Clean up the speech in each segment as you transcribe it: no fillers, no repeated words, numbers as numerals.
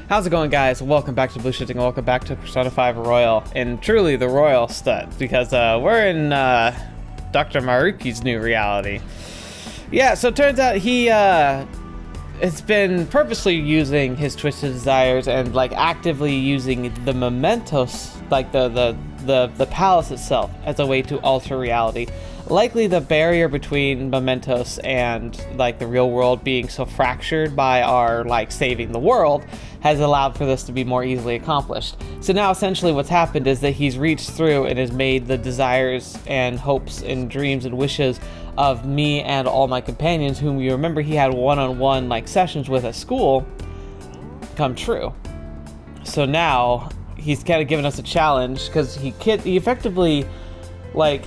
How's it going, guys? Welcome back to TheBlueShifting, and welcome back to Persona 5 Royal, and truly the Royal stud, because we're in Dr. Maruki's new reality. Yeah, so it turns out he has been purposely using his twisted desires and like actively using the Mementos, like the palace itself, as a way to alter reality. Likely the barrier between Mementos and like the real world being so fractured by our like saving the world has allowed for this to be more easily accomplished. So now essentially what's happened is that he's reached through and has made the desires and hopes and dreams and wishes of me and all my companions, whom you remember he had one-on-one like sessions with at school, come true. So now he's kind of given us a challenge because he effectively, like,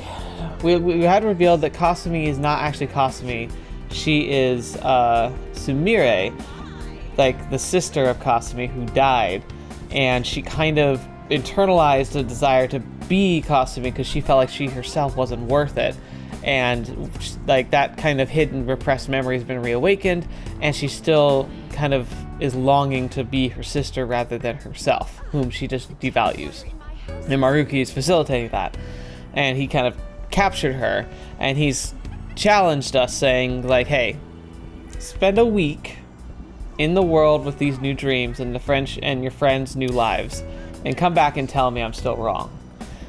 we had revealed that Kasumi is not actually Kasumi. She is Sumire, like the sister of Kasumi who died, and she kind of internalized a desire to be Kasumi because she felt like she herself wasn't worth it. And like that kind of hidden repressed memory has been reawakened, and she still kind of is longing to be her sister rather than herself, whom she just devalues. And Maruki is facilitating that, and he kind of captured her, and he's challenged us saying like, hey, spend a week in the world with these new dreams and your friends' new lives, and come back and tell me I'm still wrong.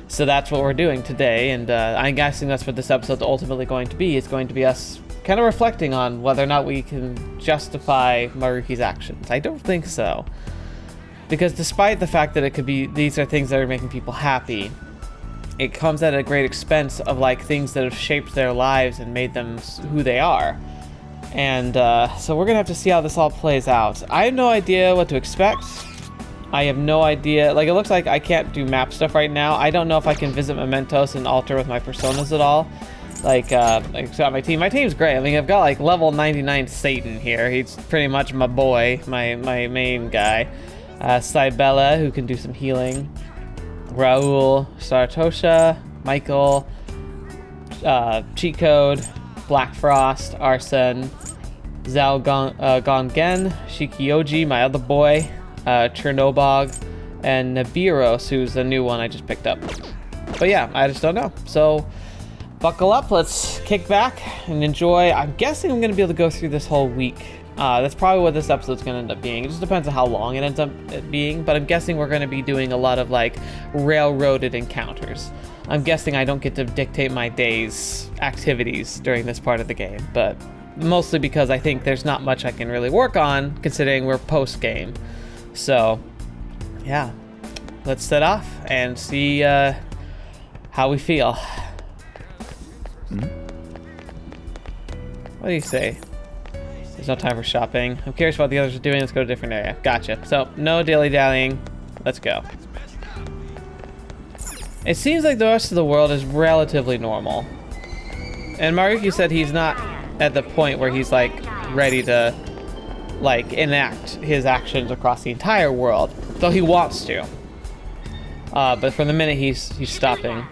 So that's what we're doing today, and I'm guessing that's what this episode's ultimately going to be. It's going to be us kind of reflecting on whether or not we can justify Maruki's actions. I don't think so, because despite the fact that it could be these are things that are making people happy, it comes at a great expense of like things that have shaped their lives and made them who they are. And so we're gonna have to see how this all plays out. I have no idea what to expect. I have no idea, like it looks like I can't do map stuff right now. I don't know if I can visit Mementos and alter with my personas at all. Like I've got my team's great. I mean, I've got like level 99 Satan here. He's pretty much my boy, my main guy. Cybella, who can do some healing. Raul, Saratosha, Michael, Cheat Code, Black Frost, Arsen, Zhao Gongen, Shikioji, my other boy, Chernobog, and Nibiros, who's a new one I just picked up. But yeah, I just don't know. So buckle up, let's kick back and enjoy. I'm guessing I'm going to be able to go through this whole week. That's probably what this episode's going to end up being. It just depends on how long it ends up being, but I'm guessing we're going to be doing a lot of like railroaded encounters. I'm guessing I don't get to dictate my day's activities during this part of the game, but mostly because I think there's not much I can really work on considering we're post-game. So yeah, let's set off and see how we feel. What do you say? There's no time for shopping. I'm curious what the others are doing. Let's go to a different area. Gotcha. So, no dilly-dallying. Let's go. It seems like the rest of the world is relatively normal. And Maruki said he's not at the point where he's, like, ready to, like, enact his actions across the entire world. Though he wants to. But for the minute, he's stopping.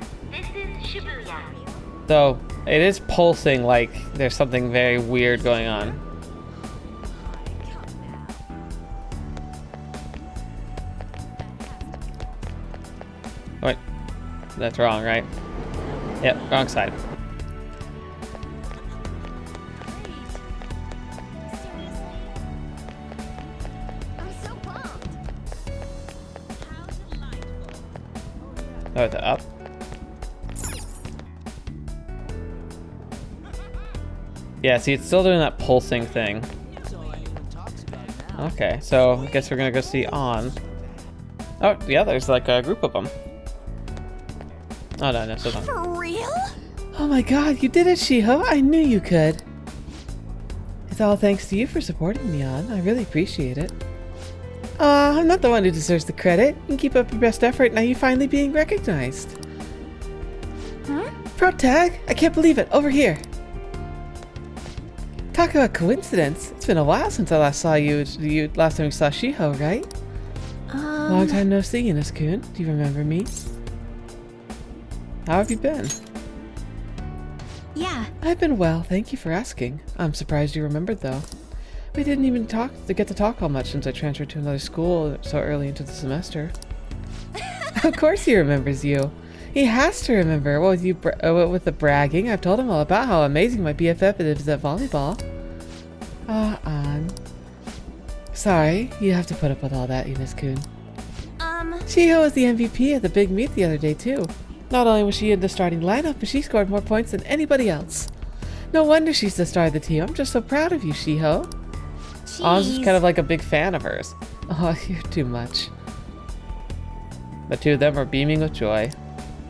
Though, it is pulsing like there's something very weird going on. Wait, that's wrong, right? Yep, wrong side. Oh, it's up. Yeah, see, it's still doing that pulsing thing. Okay, so I guess we're gonna go see On. Oh, yeah, there's like a group of them. Oh, no, still not. For real? Oh my god, you did it, Shiho. I knew you could. It's all thanks to you for supporting me, On. I really appreciate it. I'm not the one who deserves the credit. You keep up your best effort, now you're finally being recognized. Huh? Pro tag? I can't believe it. Over here. Talk about coincidence. It's been a while since I last saw you. Last time we saw Shiho, right? Long time no see, Ines-kun. Do you remember me? How have you been? Yeah. I've been well, thank you for asking. I'm surprised you remembered, though. We didn't even get to talk all much since I transferred to another school so early into the semester. Of course he remembers you. He has to remember. Well, with the bragging, I've told him all about how amazing my BFF is at volleyball. Sorry, you have to put up with all that, Eunice-kun. Shiho was the MVP at the big meet the other day, too. Not only was she in the starting lineup, but she scored more points than anybody else. No wonder she's the star of the team. I'm just so proud of you, Shiho. Jeez. I was just kind of like a big fan of hers. Oh, you're too much. The two of them are beaming with joy.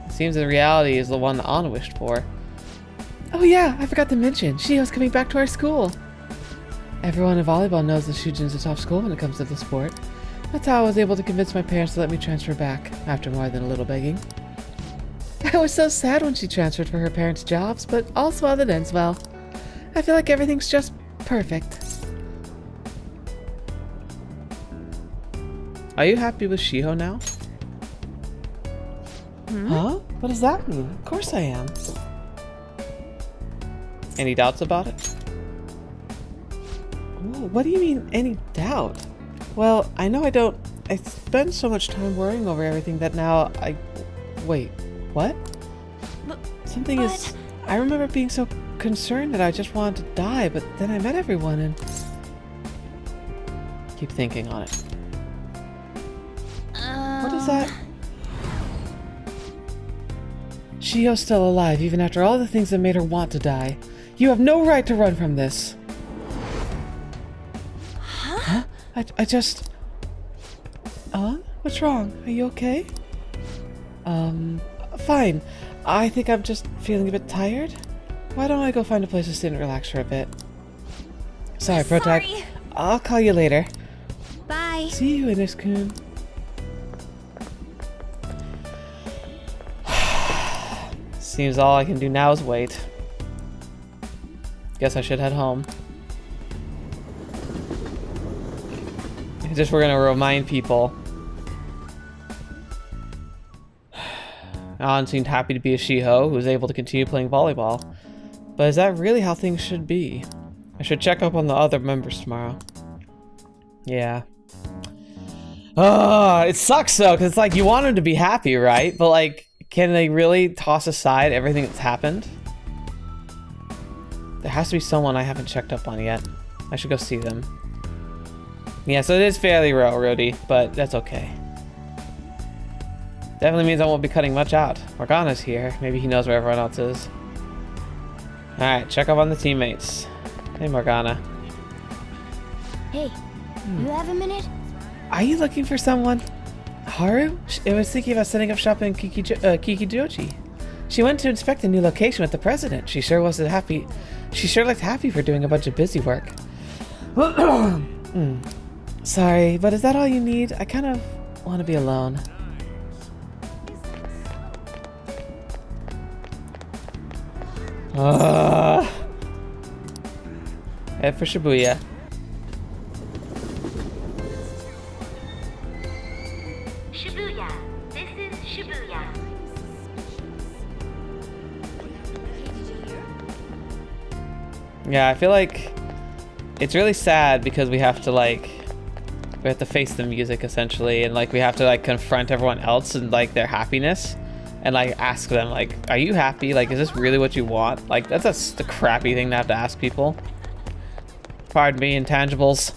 It seems the reality is the one that Anna wished for. Oh yeah, I forgot to mention, Shiho's coming back to our school. Everyone in volleyball knows that Shujin's a top school when it comes to the sport. That's how I was able to convince my parents to let me transfer back, after more than a little begging. I was so sad when she transferred for her parents' jobs, but all's well that ends well. I feel like everything's just perfect. Are you happy with Shiho now? Huh? What does that mean? Of course I am. Any doubts about it? Whoa, what do you mean, any doubt? Well, I know I spend so much time worrying over everything that now wait, what? I remember being so concerned that I just wanted to die, but then I met everyone and... Keep thinking on it. What is that? Shiho's still alive, even after all the things that made her want to die. You have no right to run from this. Huh? I just... What's wrong? Are you okay? Fine. I think I'm just feeling a bit tired. Why don't I go find a place to sit and relax for a bit? Sorry, Protag. I'll call you later. Bye. See you, Ines-kun. Seems all I can do now is wait. Guess I should head home. We're gonna remind people. An seemed happy to be a Shiho who was able to continue playing volleyball. But is that really how things should be? I should check up on the other members tomorrow. Yeah. It sucks though, because it's like you want them to be happy, right? But like, can they really toss aside everything that's happened? There has to be someone I haven't checked up on yet. I should go see them. Yeah, so it is fairly railroady, but that's okay. Definitely means I won't be cutting much out. Morgana's here. Maybe he knows where everyone else is. Alright, check up on the teammates. Hey, Morgana. Hey, you have a minute? Are you looking for someone? Haru? I was thinking about setting up shop in Kikijoji. She went to inspect a new location with the president. She sure looked happy for doing a bunch of busy work. Sorry, but is that all you need? I kind of want to be alone. Head for Shibuya. Shibuya. This is Shibuya. Yeah, I feel like it's really sad because we have to face the music essentially, and like we have to like confront everyone else and like their happiness and like ask them like, are you happy? Like, is this really what you want? Like, that's a crappy thing to have to ask people. Pardon me, intangibles.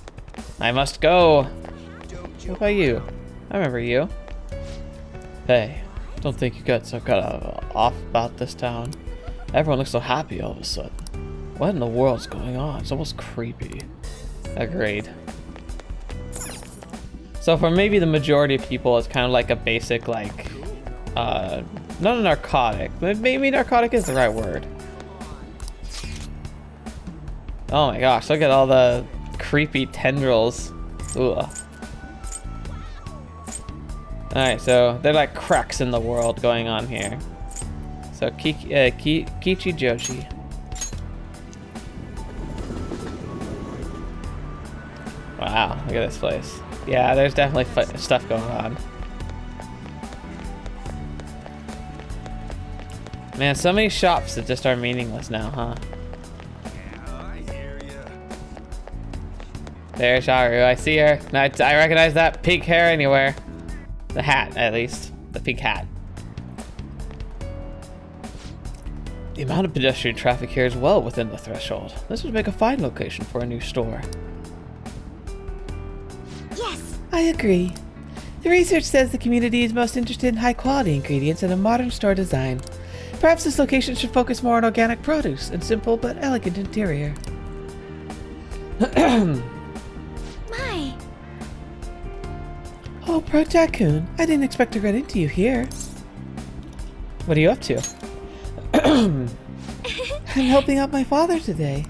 I must go. What about you? I remember you. Hey, don't think you got so kind of off about this town. Everyone looks so happy all of a sudden. What in the world's going on? It's almost creepy. Agreed. So for maybe the majority of people, it's kind of like a basic, like, not a narcotic, but maybe narcotic is the right word. Oh my gosh, look at all the creepy tendrils. Ugh. Alright, so they're like cracks in the world going on here. So Kichijoji. Wow, look at this place. Yeah, there's definitely stuff going on. Man, so many shops that just are meaningless now, huh? Yeah, I hear ya. There's Haru. I see her. I recognize that pink hair anywhere. The hat, at least. The pink hat. The amount of pedestrian traffic here is well within the threshold. This would make a fine location for a new store. Yes. I agree. The research says the community is most interested in high-quality ingredients and a modern store design. Perhaps this location should focus more on organic produce and simple but elegant interior. My. Oh, Pro-Tycoon, I didn't expect to run into you here. What are you up to? I'm helping out my father today.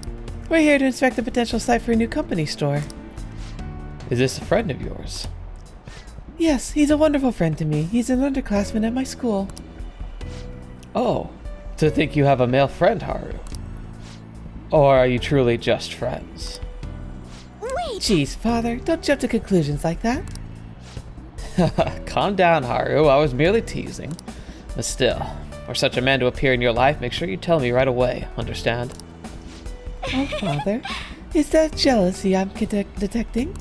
We're here to inspect the potential site for a new company store. Is this a friend of yours? Yes, he's a wonderful friend to me. He's an underclassman at my school. Oh, to think you have a male friend, Haru. Or are you truly just friends? Wait. Jeez, father, don't jump to conclusions like that. Calm down, Haru. I was merely teasing. But still, for such a man to appear in your life, make sure you tell me right away, understand? Oh, father, is that jealousy I'm detecting?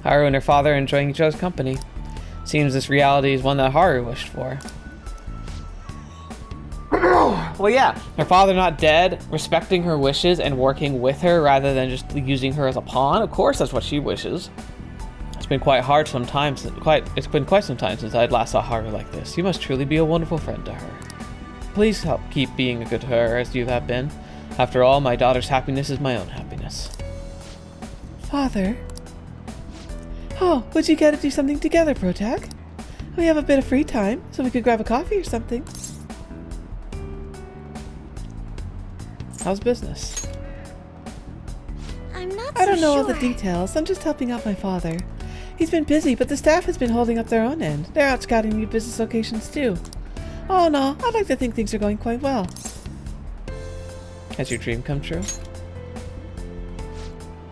Haru and her father are enjoying each other's company. Seems this reality is one that Haru wished for. Well, yeah, her father not dead, respecting her wishes and working with her rather than just using her as a pawn. Of course, that's what she wishes. It's been quite hard sometimes. It's been quite some time since I last saw Haru like this. You must truly be a wonderful friend to her. Please help keep being good to her as you have been. After all, my daughter's happiness is my own happiness. Father? Oh, would you care to do something together, Protag? We have a bit of free time, so we could grab a coffee or something. How's business? I'm not I don't know all sure. the details. I'm just helping out my father. He's been busy, but the staff has been holding up their own end. They're out scouting new business locations too. Oh no, I'd like to think things are going quite well. Has your dream come true?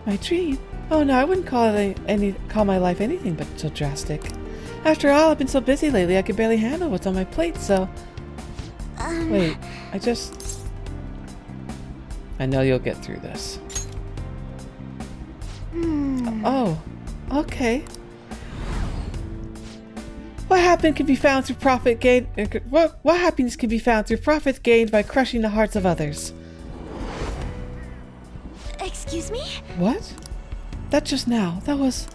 My dream? Oh no, I wouldn't call my life anything but so drastic. After all, I've been so busy lately I could barely handle what's on my plate, so... Wait, I know you'll get through this. Oh, okay. What happiness can be found through profit gained? What happiness can be found through profits gained by crushing the hearts of others? Excuse me? What? That just now. That was...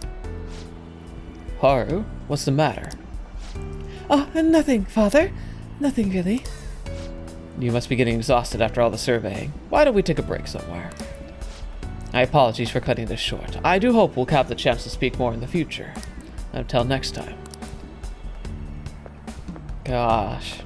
Haru, what's the matter? Oh, nothing, father. Nothing really. You must be getting exhausted after all the surveying. Why don't we take a break somewhere? My apologies for cutting this short. I do hope we'll have the chance to speak more in the future. Until next time. Gosh.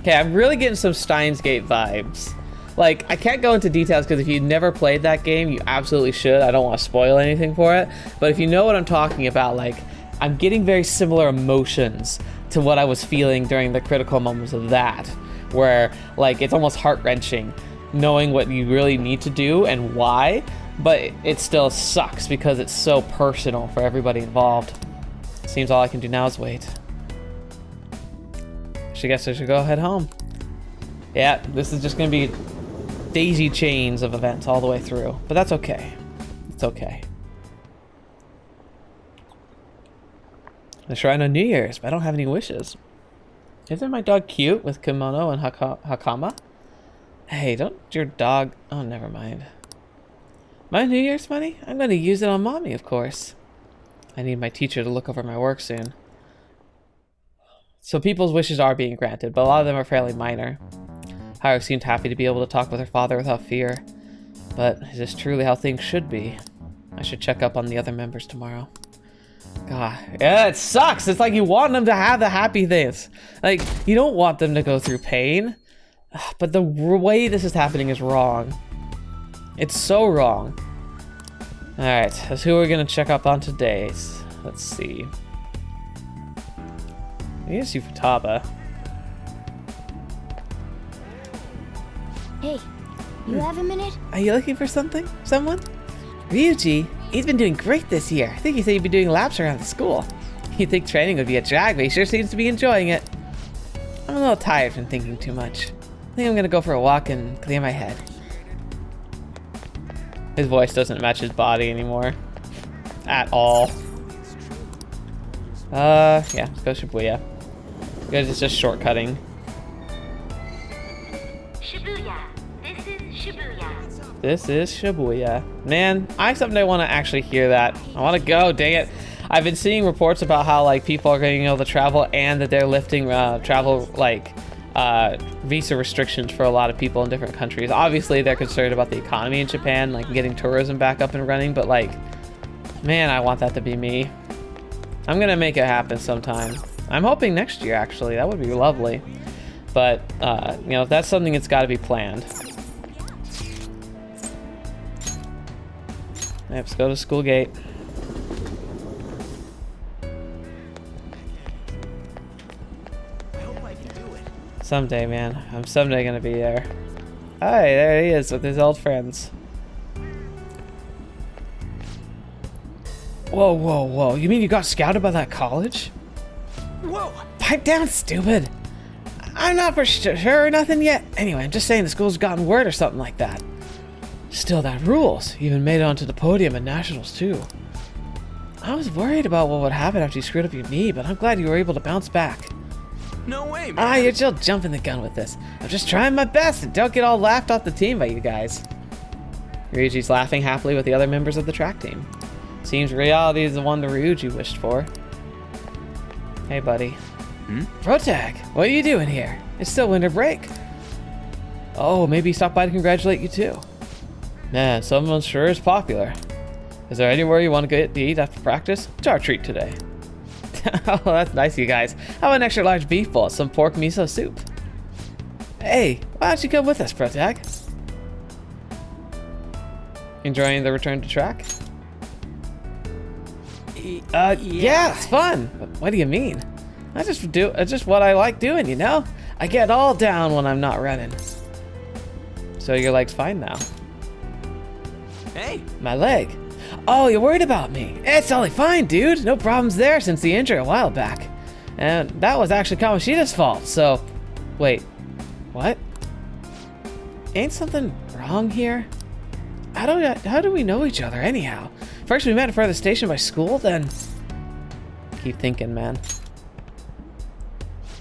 Okay, I'm really getting some Steins Gate vibes. Like, I can't go into details because if you've never played that game, you absolutely should. I don't want to spoil anything for it. But if you know what I'm talking about, like, I'm getting very similar emotions to what I was feeling during the critical moments of that. Where, like, it's almost heart-wrenching knowing what you really need to do and why, but it still sucks because it's so personal for everybody involved. Seems all I can do now is wait. I guess I should go head home. Yeah, this is just gonna be daisy chains of events all the way through, but that's okay. It's okay. The Shrine on New Year's, but I don't have any wishes. Isn't my dog cute with kimono and hakama? Hey, don't your dog... Oh, never mind. My New Year's money? I'm going to use it on mommy, of course. I need my teacher to look over my work soon. So people's wishes are being granted, but a lot of them are fairly minor. Haru seemed happy to be able to talk with her father without fear. But is this truly how things should be? I should check up on the other members tomorrow. God, yeah, it sucks. It's like you want them to have the happy things. Like, you don't want them to go through pain. But the way this is happening is wrong. It's so wrong. Alright, that's who we're gonna check up on today. Let's see. I guess you Futaba. Hey, you have a minute? Are you looking for something? Someone? Ryuji, he's been doing great this year. I think he said he'd be doing laps around the school. You'd think training would be a drag, but he sure seems to be enjoying it. I'm a little tired from thinking too much. I think I'm gonna go for a walk and clear my head. His voice doesn't match his body anymore. at all. Yeah, let's go Shibuya. Because it's just shortcutting. Shibuya. This is Shibuya. This is Shibuya. Man, I someday want to actually hear that. I want to go, dang it. I've been seeing reports about how like people are getting able to travel and that they're lifting travel like visa restrictions for a lot of people in different countries. Obviously, they're concerned about the economy in Japan, like getting tourism back up and running, but like, man, I want that to be me. I'm gonna make it happen sometime. I'm hoping next year, actually. That would be lovely. But, you know, that's something that's got to be planned. Let's go to school gate. Someday, man. I'm someday gonna be there. Hi, there he is with his old friends. Whoa, whoa, whoa. You mean you got scouted by that college? Whoa! Pipe down, stupid. I'm not for sure or nothing yet. Anyway, I'm just saying the school's gotten word or something like that. Still, that rules. You even made it onto the podium at nationals, too. I was worried about what would happen after you screwed up your knee, but I'm glad you were able to bounce back. No way, man. You're still jumping the gun with this. I'm just trying my best and don't get all laughed off the team by you guys. Ryuji's laughing happily with the other members of the track team. Seems reality is the one the Ryuji wished for. Hey, buddy. Protag, what are you doing here? It's still winter break. Oh, maybe he stopped by to congratulate you too. Man, someone sure is popular. Is there anywhere you want to get to eat after practice? It's our treat today. Oh, that's nice, you guys. How about an extra large beef bowl, some pork miso soup? Hey, why don't you come with us, Protag? Enjoying the return to track? Yeah, it's fun. What do you mean? It's just what I like doing, you know? I get all down when I'm not running. So your leg's fine now. Hey! My leg? Oh, you're worried about me? It's totally fine, dude. No problems there since the injury a while back. And that was actually Kamoshida's fault, so... Wait, what? Ain't something wrong here? How do we know each other anyhow? First we met in front of the station by school, then... Keep thinking, man.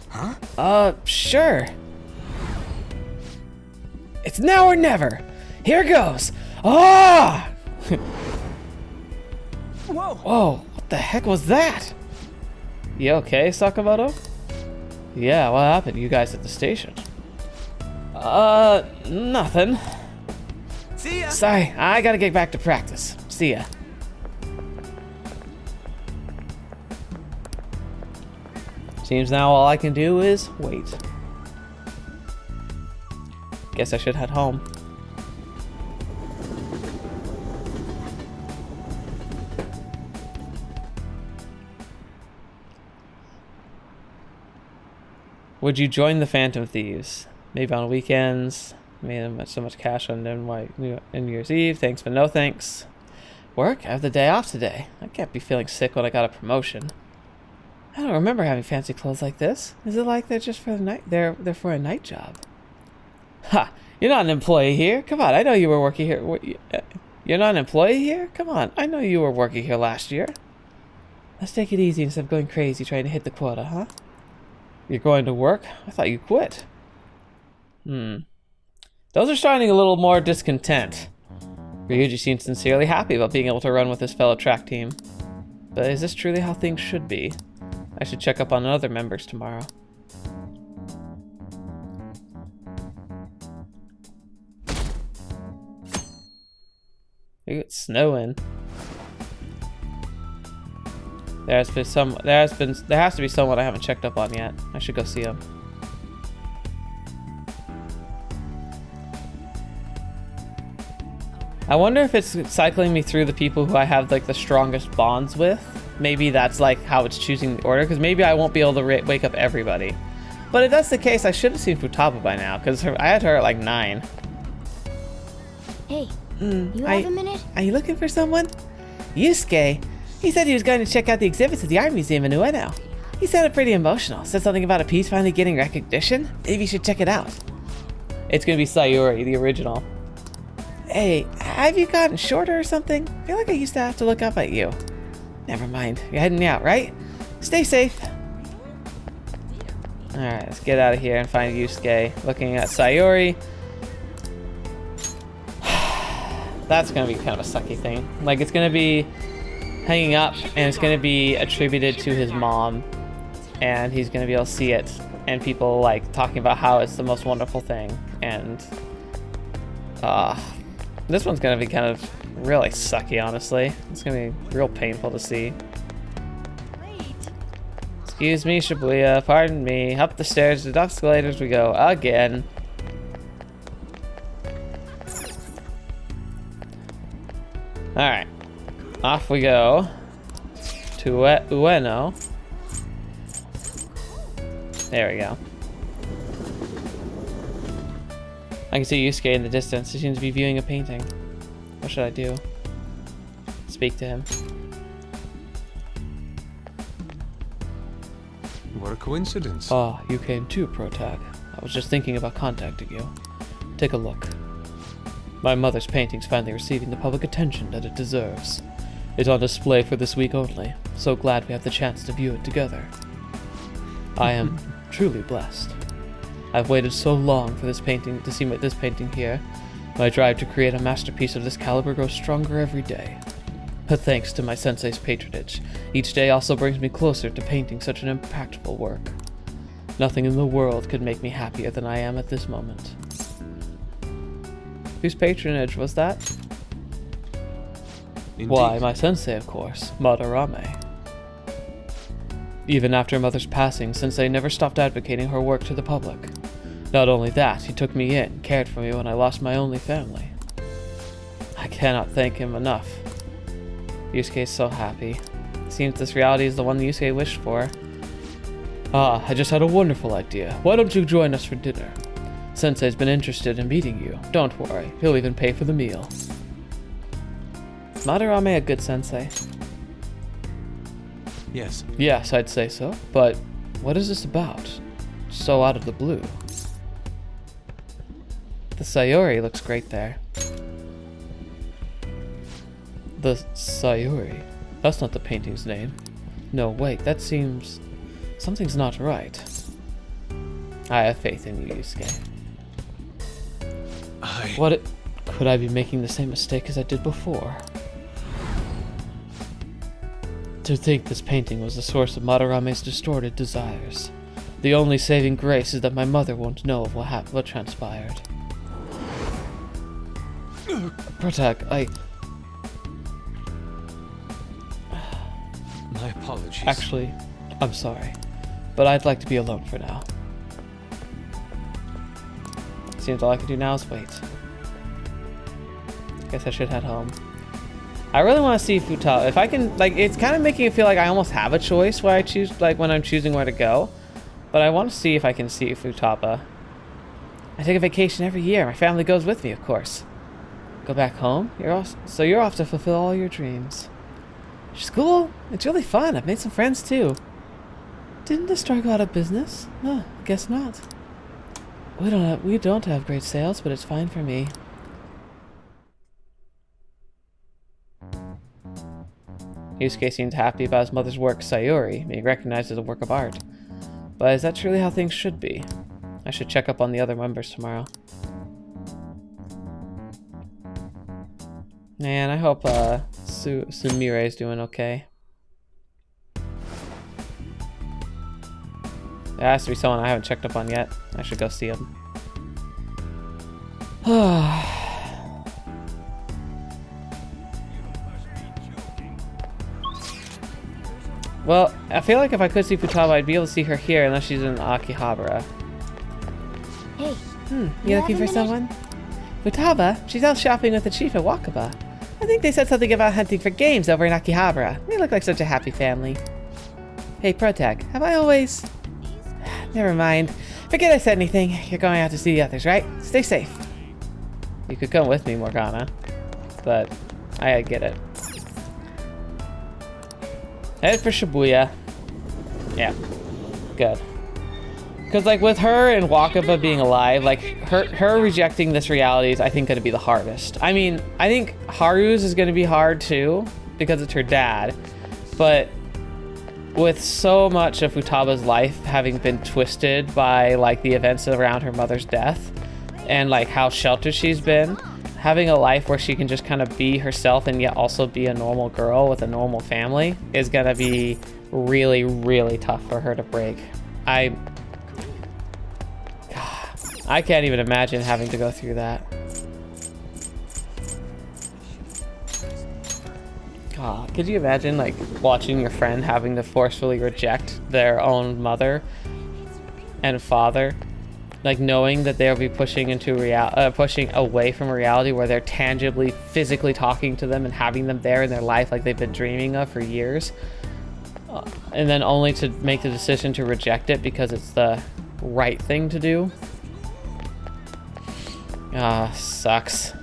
Huh? Sure. It's now or never. Here goes. Ah! Whoa! Whoa, what the heck was that? You okay, Sakamoto? Yeah, what happened to you guys at the station? Nothing. See ya! Sorry, I gotta get back to practice. See ya. Seems now all I can do is wait. Guess I should head home. Would you join the Phantom Thieves? Maybe on weekends. Made so much cash on New Year's Eve. Thanks, but no thanks. Work? I have the day off today. I can't be feeling sick when I got a promotion. I don't remember having fancy clothes like this. Is it like they're just for the night? They're for a night job. Ha! You're not an employee here. Come on, I know you were working here. You're not an employee here? Come on, I know you were working here last year. Let's take it easy instead of going crazy trying to hit the quota, huh? You're going to work? I thought you quit. Those are starting a little more discontent. Ryuji seems sincerely happy about being able to run with his fellow track team. But is this truly how things should be? I should check up on other members tomorrow. It's snowing. There has to be someone I haven't checked up on yet. I should go see him. I wonder if it's cycling me through the people who I have like the strongest bonds with. Maybe that's like how it's choosing the order, because maybe I won't be able to wake up everybody. But if that's the case, I should have seen Futaba by now, because I had her at like 9. Hey, you have a minute? Are you looking for someone? Yusuke. He said he was going to check out the exhibits at the art museum in Ueno. He sounded pretty emotional. Said something about a piece finally getting recognition. Maybe you should check it out. It's going to be Sayuri, the original. Hey, have you gotten shorter or something? I feel like I used to have to look up at you. Never mind. You're heading me out, right? Stay safe. Alright, let's get out of here and find Yusuke. Looking at Sayori. That's gonna be kind of a sucky thing. Like, it's gonna be hanging up, and it's gonna be attributed to his mom. And he's gonna be able to see it. And people, like, talking about how it's the most wonderful thing. And, this one's gonna be kind of really sucky, honestly. It's gonna be real painful to see. Excuse me, Shibuya, pardon me. Up the stairs, the escalators we go again. Alright. Off we go to Ueno. There we go. I can see Yusuke in the distance. He seems to be viewing a painting. What should I do? Speak to him. What a coincidence. Ah, you came too, Protag. I was just thinking about contacting you. Take a look. My mother's painting's finally receiving the public attention that it deserves. It's on display for this week only. So glad we have the chance to view it together. I am truly blessed. I've waited so long for this painting to see this painting here. My drive to create a masterpiece of this caliber grows stronger every day. But thanks to my sensei's patronage, each day also brings me closer to painting such an impactful work. Nothing in the world could make me happier than I am at this moment. Whose patronage was that? Indeed. Why, my sensei, of course, Madarame. Even after Mother's passing, Sensei never stopped advocating her work to the public. Not only that, he took me in, cared for me when I lost my only family. I cannot thank him enough. Yusuke is so happy. Seems this reality is the one Yusuke wished for. Ah, I just had a wonderful idea. Why don't you join us for dinner? Sensei's been interested in meeting you. Don't worry, he'll even pay for the meal. Is Madarame a good sensei? Yes. Yes, I'd say so. But what is this about? So out of the blue. The Sayori looks great there. The Sayori? That's not the painting's name. No, wait, that seems... something's not right. I have faith in you, Yusuke. Could I be making the same mistake as I did before? To think this painting was the source of Madarame's distorted desires. The only saving grace is that my mother won't know of what transpired. Protag, My apologies. Actually, I'm sorry. But I'd like to be alone for now. Seems all I can do now is wait. Guess I should head home. I really want to see Futaba. If I can, like, it's kind of making it feel like I almost have a choice where I choose, like, when I'm choosing where to go. But I want to see if I can see Futaba. I take a vacation every year. My family goes with me, of course. Go back home? So you're off to fulfill all your dreams. School? It's really fun. I've made some friends, too. Didn't the store go out of business? No, I guess not. We don't have great sales, but it's fine for me. Yusuke seemed happy about his mother's work, Sayori, being recognized as a work of art. But is that truly how things should be? I should check up on the other members tomorrow. Man, I hope Sumire is doing okay. There has to be someone I haven't checked up on yet. I should go see him. Well, I feel like if I could see Futaba, I'd be able to see her here unless she's in Akihabara. Hey, You looking for someone? Futaba? She's out shopping with the chief at Wakaba. I think they said something about hunting for games over in Akihabara. They look like such a happy family. Hey, Protag, have I always... Never mind. Forget I said anything. You're going out to see the others, right? Stay safe. You could come with me, Morgana. But I get it. Head for Shibuya. Yeah. Good. Because, like, with her and Wakaba being alive, like, her rejecting this reality is, I think, going to be the hardest. I mean, I think Haru's is going to be hard, too, because it's her dad. But with so much of Futaba's life having been twisted by like the events around her mother's death and like how sheltered she's been, having a life where she can just kind of be herself and yet also be a normal girl with a normal family is gonna be really, really tough for her to break. I can't even imagine having to go through that. God, could you imagine like watching your friend having to forcefully reject their own mother and father, like knowing that they'll be pushing into pushing away from reality where they're tangibly, physically talking to them and having them there in their life like they've been dreaming of for years, and then only to make the decision to reject it because it's the right thing to do. Sucks.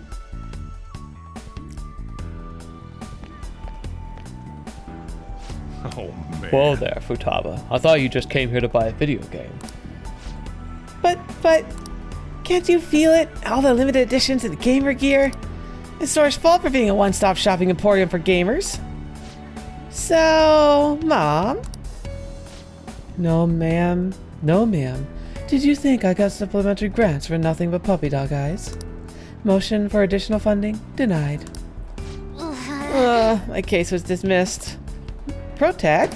Oh, man. Whoa there, Futaba. I thought you just came here to buy a video game. But, can't you feel it? All the limited editions and gamer gear? The store's fault for being a one-stop shopping emporium for gamers. So, Mom? No, ma'am. No, ma'am. Did you think I got supplementary grants for nothing but puppy dog eyes? Motion for additional funding denied. My case was dismissed. Protag?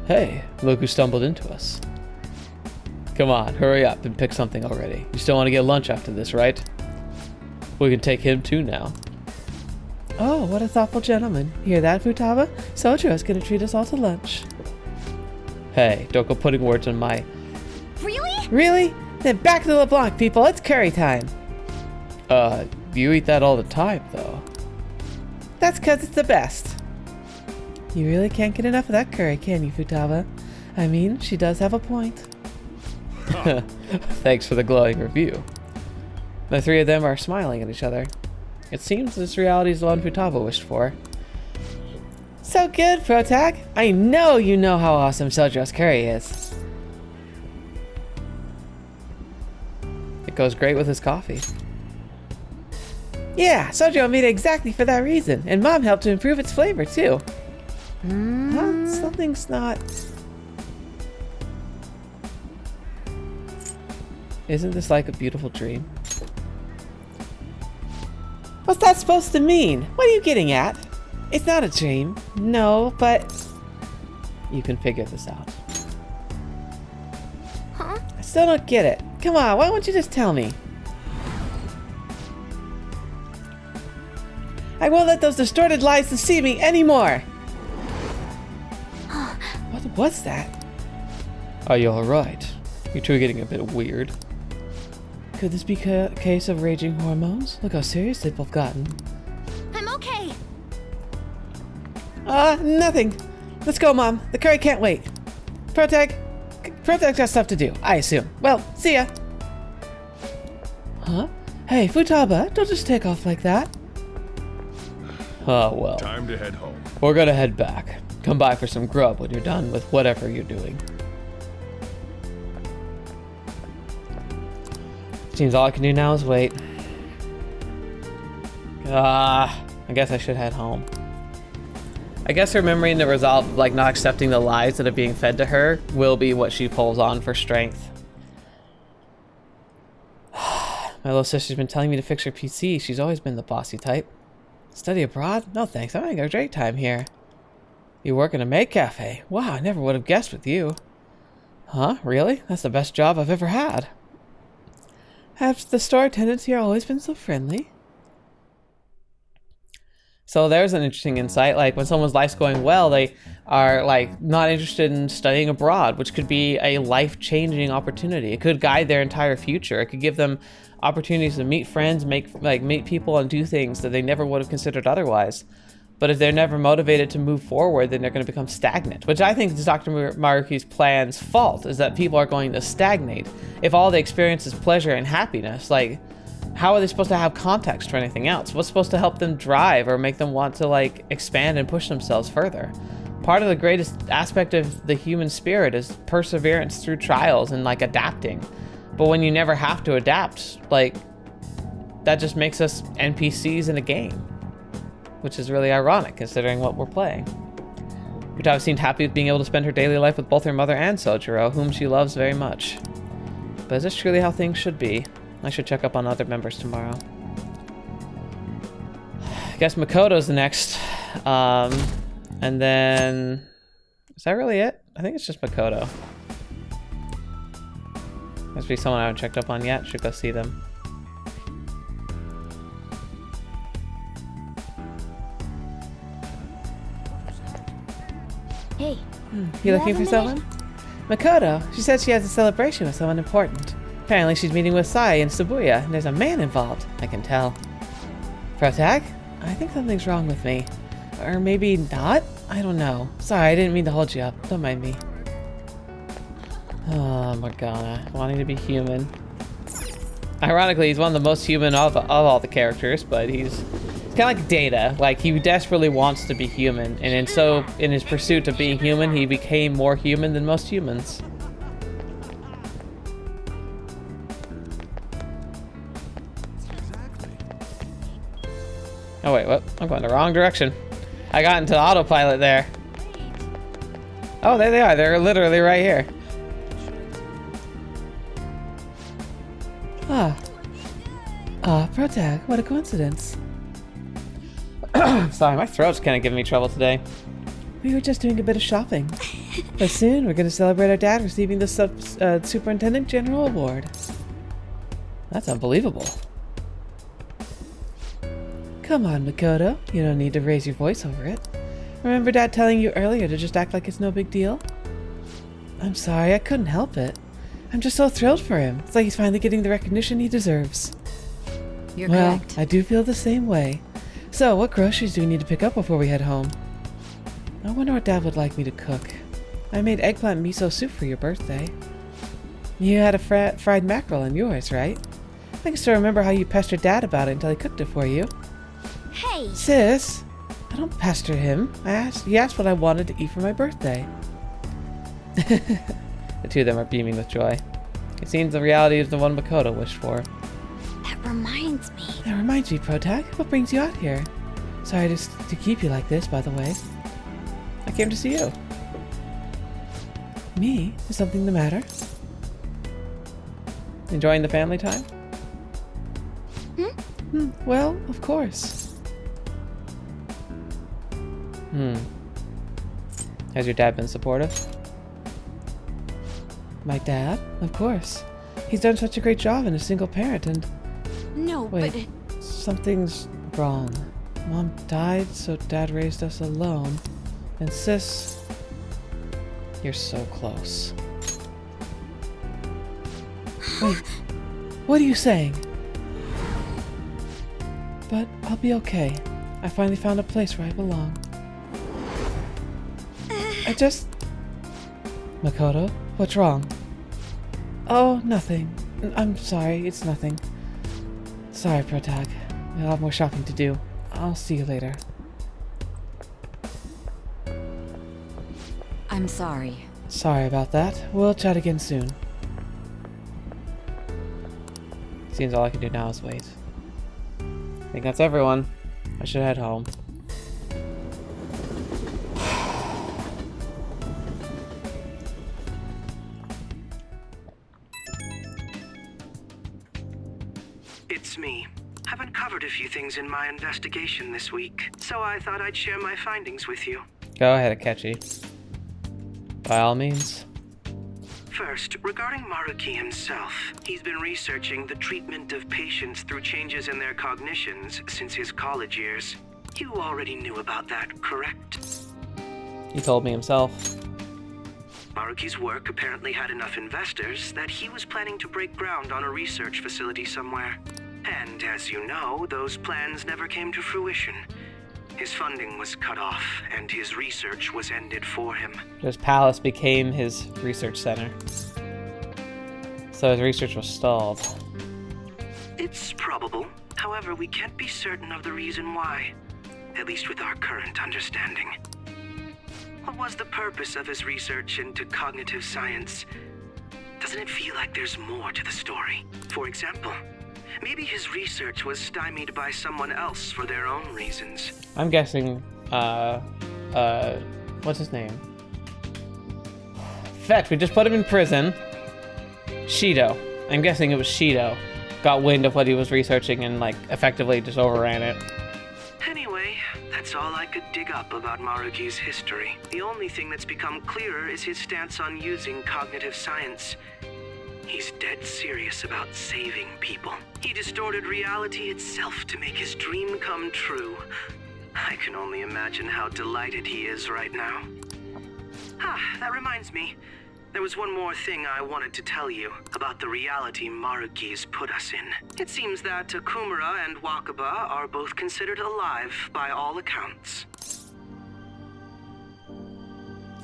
Hey, look who stumbled into us. Come on, hurry up and pick something already. You still want to get lunch after this, right? We can take him too now. Oh, what a thoughtful gentleman. Hear that, Futaba? Sojo's gonna treat us all to lunch. Hey, don't go putting words in my... Really? Really? Then back to LeBlanc, people. It's curry time. You eat that all the time, though. That's 'cause it's the best. You really can't get enough of that curry, can you, Futaba? I mean, she does have a point. Thanks for the glowing review. The three of them are smiling at each other. It seems this reality is the one Futaba wished for. So good, Protag. I know you know how awesome Sojo's curry is. It goes great with his coffee. Yeah, Sojo made it exactly for that reason, and Mom helped to improve its flavor, too. Huh? Something's not... Isn't this like a beautiful dream? What's that supposed to mean? What are you getting at? It's not a dream. No, but... You can figure this out. Huh? I still don't get it. Come on, why won't you just tell me? I won't let those distorted lies deceive me anymore! What was that? Are you alright? You two are getting a bit weird. Could this be a case of raging hormones? Look how serious they've both gotten. I'm okay. Nothing. Let's go, Mom. The curry can't wait. Protag's got stuff to do, I assume. Well, see ya. Huh? Hey, Futaba, don't just take off like that. Oh, well. Time to head home. We're gonna head back. Come by for some grub when you're done with whatever you're doing. Seems all I can do now is wait. I guess I should head home. I guess remembering the resolve of like not accepting the lies that are being fed to her will be what she pulls on for strength. My little sister's been telling me to fix her PC. She's always been the bossy type. Study abroad? No thanks, I'm having a great time here. You work in a maid cafe? Wow, I never would have guessed with you. Huh? Really? That's the best job I've ever had. Have the store attendants here always been so friendly? So there's an interesting insight. Like when someone's life's going well, they are like not interested in studying abroad, which could be a life-changing opportunity. It could guide their entire future. It could give them opportunities to meet friends, meet people, and do things that they never would have considered otherwise. But if they're never motivated to move forward, then they're going to become stagnant, which I think is Dr. Maruki's plan's fault, is that people are going to stagnate. If all they experience is pleasure and happiness, like, how are they supposed to have context for anything else? What's supposed to help them drive or make them want to, like, expand and push themselves further? Part of the greatest aspect of the human spirit is perseverance through trials and, like, adapting. But when you never have to adapt, like, that just makes us NPCs in a game. which is really ironic considering what we're playing. Futaba seemed happy with being able to spend her daily life with both her mother and Sojiro, whom she loves very much. But is this truly how things should be? I should check up on other members tomorrow. I guess Makoto's the next. And then... Is that really it? I think it's just Makoto. Must be someone I haven't checked up on yet. Should go see them. Hey, You looking have for a minute? someone? Makoto. She said she has a celebration with someone important. Apparently she's meeting with Sai in Shibuya, and there's a man involved. I can tell. Protag? I think something's wrong with me. Or maybe not? I don't know. Sorry, I didn't mean to hold you up. Don't mind me. Oh, Morgana. Wanting to be human. Ironically, he's one of the most human of all the characters, but he's kind of like Data. Like, he desperately wants to be human, and in his pursuit of being human, he became more human than most humans. Oh wait, what? I'm going the wrong direction. I got into autopilot there. Oh, there they are. They're literally right here. Protag, what a coincidence. Sorry, my throat's kind of giving me trouble today. We were just doing a bit of shopping. But soon we're going to celebrate our dad receiving the Superintendent General Award. That's unbelievable. Come on, Makoto. You don't need to raise your voice over it. Remember Dad telling you earlier to just act like it's no big deal? I'm sorry, I couldn't help it. I'm just so thrilled for him. It's like he's finally getting the recognition he deserves. You're Well, correct. I do feel the same way. So, what groceries do we need to pick up before we head home? I wonder what Dad would like me to cook. I made eggplant miso soup for your birthday. You had a fried mackerel in yours, right? I can still remember how you pestered Dad about it until he cooked it for you. Hey, Sis, I don't pester him. He asked what I wanted to eat for my birthday. The two of them are beaming with joy. It seems the reality is the one Makoto wished for. that reminds me. That reminds me, Protag, what brings you out here? Sorry to keep you like this, by the way. I came to see you. Me? Is something the matter? Enjoying the family time? Well, of course. Has your dad been supportive? My dad? Of course. He's done such a great job in a single parent, and No, wait, something's wrong. Mom died, so Dad raised us alone. And Sis... You're so close. Wait, what are you saying? But I'll be okay. I finally found a place where I belong. Makoto, what's wrong? Oh, nothing. I'm sorry, it's nothing. Sorry, Protag. I'll have more shopping to do. I'll see you later. I'm sorry. Sorry about that. We'll chat again soon. Seems all I can do now is wait. I think that's everyone. I should head home. It's me. I've uncovered a few things in my investigation this week, so I thought I'd share my findings with you. Go ahead, Akechi. By all means. First, regarding Maruki himself, he's been researching the treatment of patients through changes in their cognitions since his college years. You already knew about that, correct? He told me himself. Maruki's work apparently had enough investors that he was planning to break ground on a research facility somewhere. And as you know, those plans never came to fruition. His funding was cut off, and his research was ended for him. His palace became his research center. So his research was stalled. It's probable. However, we can't be certain of the reason why. At least with our current understanding. What was the purpose of his research into cognitive science? Doesn't it feel like there's more to the story? For example, Maybe his research was stymied by someone else for their own reasons. I'm guessing, what's his name? Fetch, we just put him in prison. Shido. I'm guessing it was Shido. Got wind of what he was researching and, like, effectively just overran it. Anyway, that's all I could dig up about Maruki's history. The only thing that's become clearer is his stance on using cognitive science. He's dead serious about saving people. He distorted reality itself to make his dream come true. I can only imagine how delighted he is right now. That reminds me. There was one more thing I wanted to tell you about the reality Maruki's put us in. It seems that Kumara and Wakaba are both considered alive by all accounts.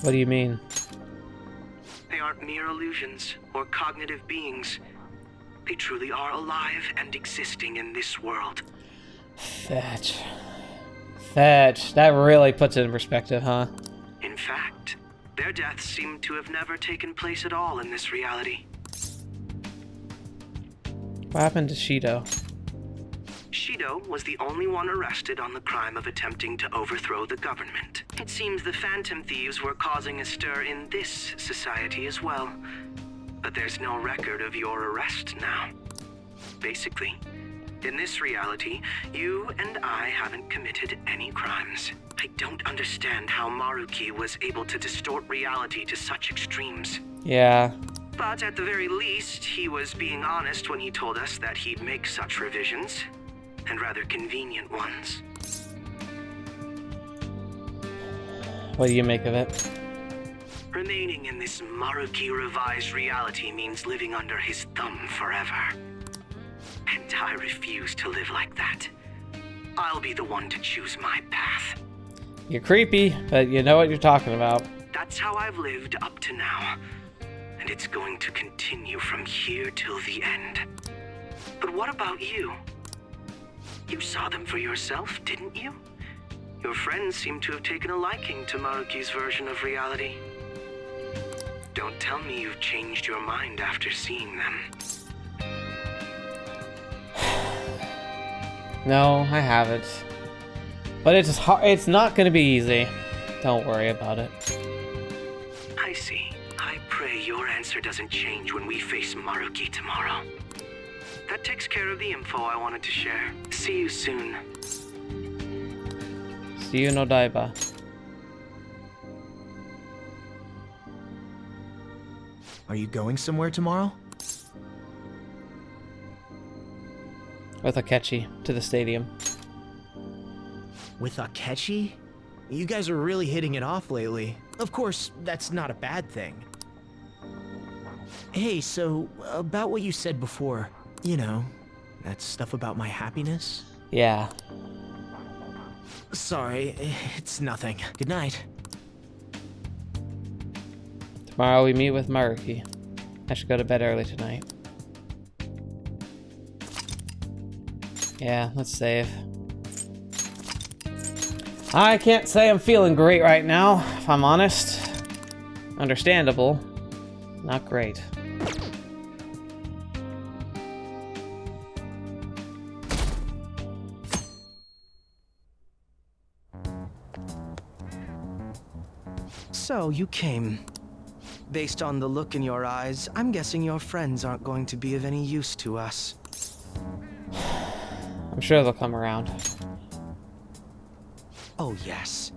What do you mean? They aren't mere illusions or cognitive beings. They truly are alive and existing in this world. Fetch. Fetch. That really puts it in perspective, huh? In fact, their deaths seem to have never taken place at all in this reality. What happened to Shido? Shido was the only one arrested on the crime of attempting to overthrow the government. It seems the Phantom Thieves were causing a stir in this society as well. But there's no record of your arrest now. Basically, in this reality, you and I haven't committed any crimes. I don't understand how Maruki was able to distort reality to such extremes. Yeah. But at the very least, he was being honest when he told us that he'd make such revisions, and rather convenient ones. What do you make of it? Remaining in this Maruki revised reality means living under his thumb forever. And I refuse to live like that. I'll be the one to choose my path. You're creepy, but you know what you're talking about. That's how I've lived up to now. And it's going to continue from here till the end. But what about you? You saw them for yourself, didn't you? Your friends seem to have taken a liking to Maruki's version of reality. Don't tell me you've changed your mind after seeing them. No, I haven't. But it's hard. It's not going to be easy. Don't worry about it. I see. I pray your answer doesn't change when we face Maruki tomorrow. That takes care of the info I wanted to share. See you soon. See you no Daiba. Are you going somewhere tomorrow? With Akechi to the stadium. With Akechi? You guys are really hitting it off lately. Of course, that's not a bad thing. Hey, so, about what you said before, you know, that stuff about my happiness? Yeah. Sorry, it's nothing. Good night. Tomorrow we meet with Maruki. I should go to bed early tonight. Yeah, let's save. I can't say I'm feeling great right now, if I'm honest. Understandable. Not great. So, you came. Based on the look in your eyes, I'm guessing your friends aren't going to be of any use to us. I'm sure they'll come around. Oh yes,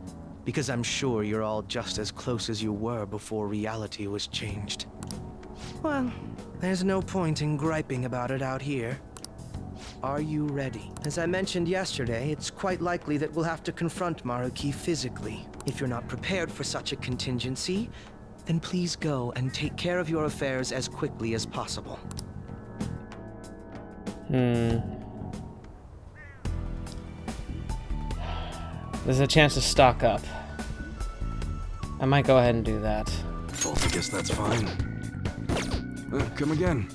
because I'm sure you're all just as close as you were before reality was changed. Well, there's no point in griping about it out here. Are you ready? As I mentioned yesterday, it's quite likely that we'll have to confront Maruki physically. If you're not prepared for such a contingency, then please go and take care of your affairs as quickly as possible. There's a chance to stock up. I might go ahead and do that. Well, I guess that's fine. Come again.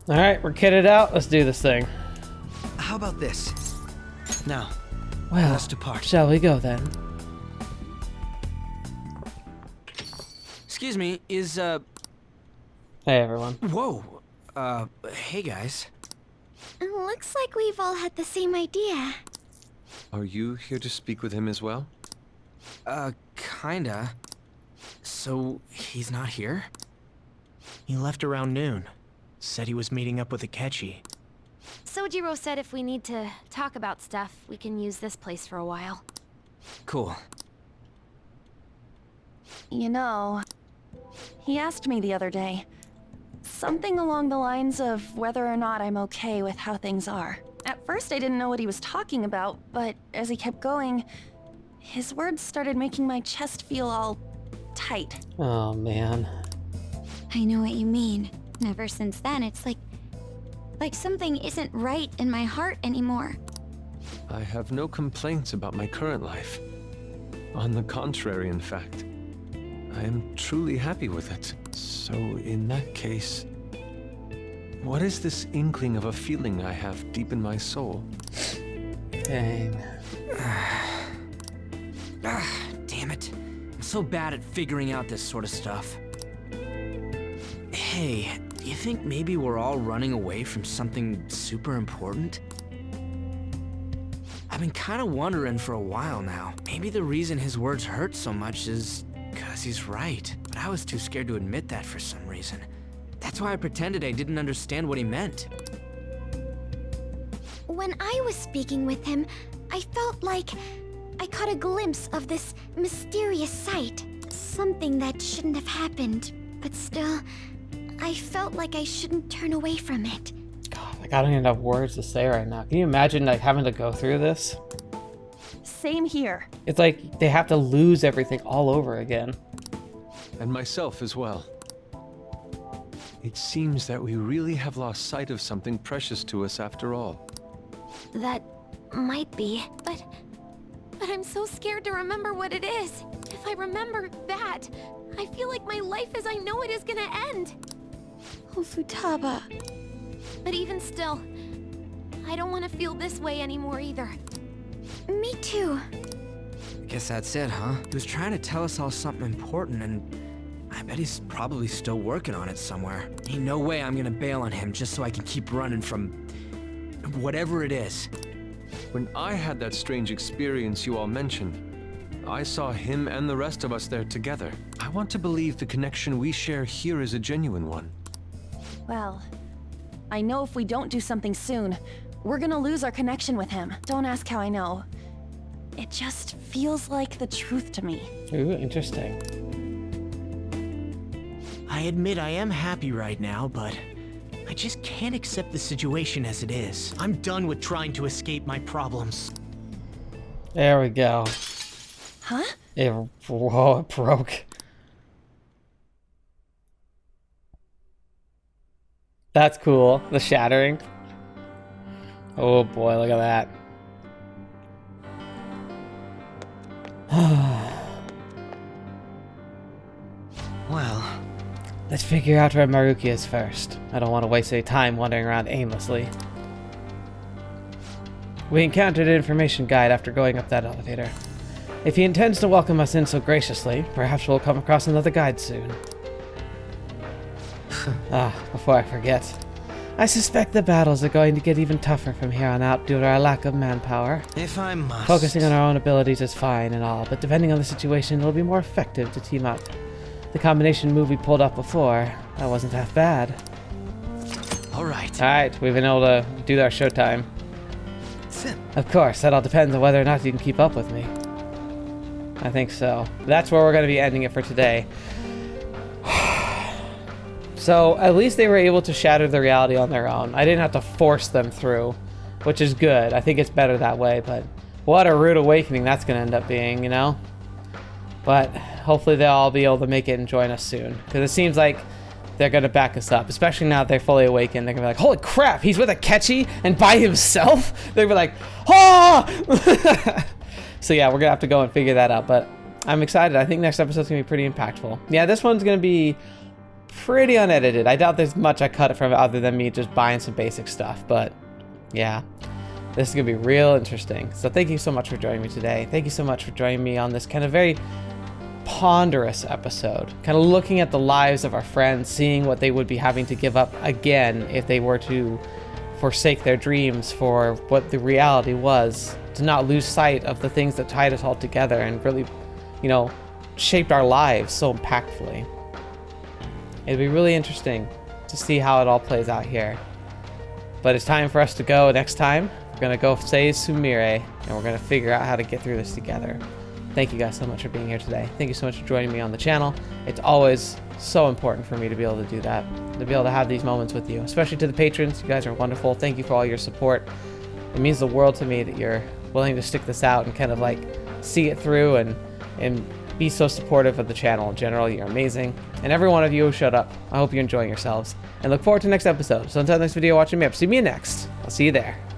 Alright, we're kitted out. Let's do this thing. How about this? Now, Well, let's depart. shall we go then? Excuse me, is Hey, everyone. Whoa. Hey guys. Looks like we've all had the same idea. Are you here to speak with him as well? Kinda. So, he's not here? He left around noon. Said he was meeting up with Akechi. Sojiro said if we need to talk about stuff, we can use this place for a while. Cool. You know, he asked me the other day. Something along the lines of whether or not I'm okay with how things are. At first I didn't know what he was talking about, but as he kept going, his words started making my chest feel all tight. Oh, man. I know what you mean. Ever since then, it's like something isn't right in my heart anymore. I have no complaints about my current life. On the contrary, in fact. I am truly happy with it. So, in that case, what is this inkling of a feeling I have deep in my soul? Dang. Damn it. I'm so bad at figuring out this sort of stuff. Hey, do you think maybe we're all running away from something super important? I've been kind of wondering for a while now. Maybe the reason his words hurt so much is because he's right. But I was too scared to admit that for some reason. That's why I pretended I didn't understand what he meant. When I was speaking with him, I felt like I caught a glimpse of this mysterious sight. Something that shouldn't have happened, but still, I felt like I shouldn't turn away from it. God, like, I don't even have words to say right now. Can you imagine, like, having to go through this? Same here. It's like they have to lose everything all over again. And myself as well. It seems that we really have lost sight of something precious to us after all. That might be, But I'm so scared to remember what it is. If I remember that, I feel like my life as I know it is gonna end. Futaba. But even still, I don't want to feel this way anymore either. Me too. Guess that's it, huh? He was trying to tell us all something important, and I bet he's probably still working on it somewhere. Ain't no way I'm gonna bail on him just so I can keep running from whatever it is. When I had that strange experience you all mentioned, I saw him and the rest of us there together. I want to believe the connection we share here is a genuine one. Well, I know if we don't do something soon, we're gonna lose our connection with him. Don't ask how I know. It just feels like the truth to me. Ooh, interesting. I admit I am happy right now, but I just can't accept the situation as it is. I'm done with trying to escape my problems. There we go. Huh? Whoa, it broke. That's cool. The shattering. Oh boy, look at that. Well, let's figure out where Maruki is first. I don't want to waste any time wandering around aimlessly. We encountered an information guide after going up that elevator. If he intends to welcome us in so graciously, perhaps we'll come across another guide soon. Before I forget, I suspect the battles are going to get even tougher from here on out due to our lack of manpower. if I must. Focusing on our own abilities is fine and all, but depending on the situation, it'll be more effective to team up. The combination move we pulled off before, that wasn't half bad. Alright. Alright, we've been able to do our showtime. Of course, that all depends on whether or not you can keep up with me. I think so. That's where we're going to be ending it for today. So, at least they were able to shatter the reality on their own. I didn't have to force them through, which is good. I think it's better that way, but what a rude awakening that's going to end up being, you know? But hopefully they'll all be able to make it and join us soon, because it seems like they're going to back us up, especially now that they're fully awakened. They're going to be like, holy crap, he's with Akechi and by himself? They're going to be like, ah! So yeah, we're going to have to go and figure that out, but I'm excited. I think next episode's going to be pretty impactful. Yeah, this one's going to be pretty unedited. I doubt there's much I cut from it other than me just buying some basic stuff, but yeah, this is going to be real interesting. So thank you so much for joining me today. Thank you so much for joining me on this kind of very ponderous episode, kind of looking at the lives of our friends, seeing what they would be having to give up again if they were to forsake their dreams for what the reality was, to not lose sight of the things that tied us all together and really, you know, shaped our lives so impactfully. It'd be really interesting to see how it all plays out here. But it's time for us to go. Next time, we're going to go save Sumire, and we're going to figure out how to get through this together. Thank you guys so much for being here today. Thank you so much for joining me on the channel. It's always so important for me to be able to do that, to be able to have these moments with you, especially to the patrons. You guys are wonderful. Thank you for all your support. It means the world to me that you're willing to stick this out and kind of like see it through and be so supportive of the channel in general. You're amazing. And every one of you who showed up, I hope you're enjoying yourselves. And look forward to the next episode. So until the next video, watching me up. See me next. I'll see you there.